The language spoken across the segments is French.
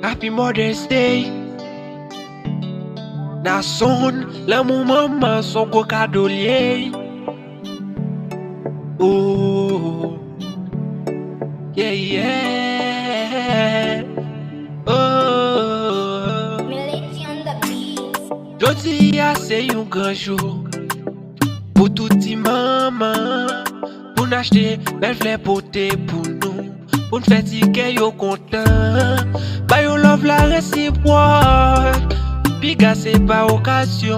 Happy Mother's Day. Naasson, lanmou manman son gros cadeau lié. Oh, yeah, yeah. Oh, jodi a c'est un grand jour pour tout petit maman, pour n'acheter belle fleur potée pour nous, pour nous faire ticket yo content, bah yo love la réciproque, piga c'est pas occasion,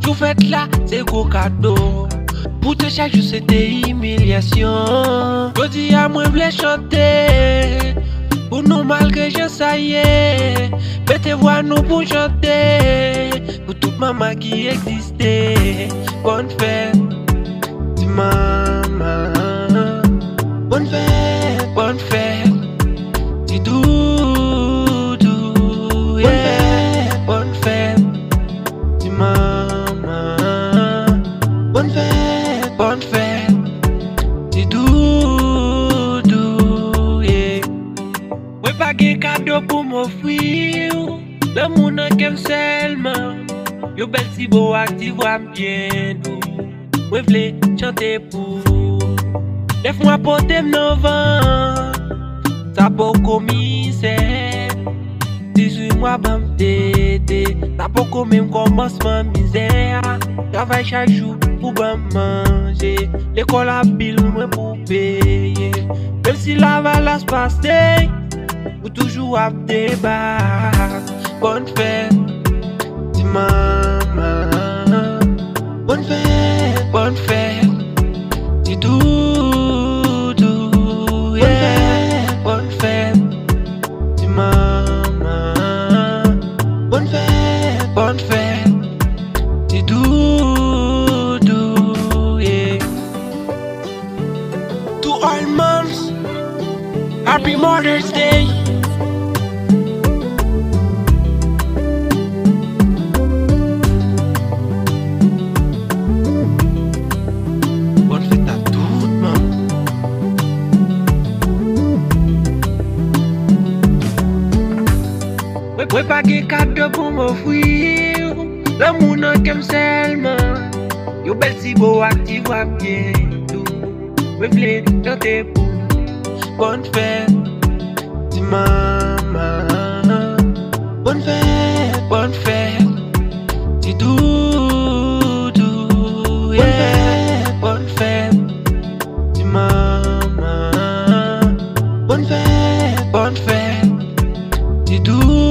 jou fête là c'est gros cadeau, pour te chaque jour c'est des humiliations, jodi a moi v'le chanter, pour nous malgré je ça y est, mettez voix nous pour chanter, pour toute maman qui existait. Bonne fête, du maman. Bonne fête, du doudou. Yeah. Bonne fête, du maman. Bonne fête, du doudou. Yeah. Ouais, pas de cadeau pour m'offrir. Le monde qu'aime seulement. Yo bel si beau actif bien doux. Moi v'le chanter pour. Laisse-moi porter mon vent. Ça pas commissaire. 18 mois bam tété. Ça pas comme même commencement misère. Travaille chaque jour pour bien manger. L'école a bill moi pour payer. Même si la valasse passée. Ou toujours à débat. Bonne fête, du maman. Bonne fête, du doudou. Yeah. Bonne fête, du maman. Bonne fête, du doudou. Yeah. To all moms, Happy Mother's Day. Ouais, pas de cadeau pour m'offrir. Le monde qu'aime seulement. Yo bel si beau actif bien tout. Ouais, v'le chanter pour. Bonne fête, du maman. Bonne fête, du doudou. Yeah. Bonne fête, du maman. Bonne fête, du doudou.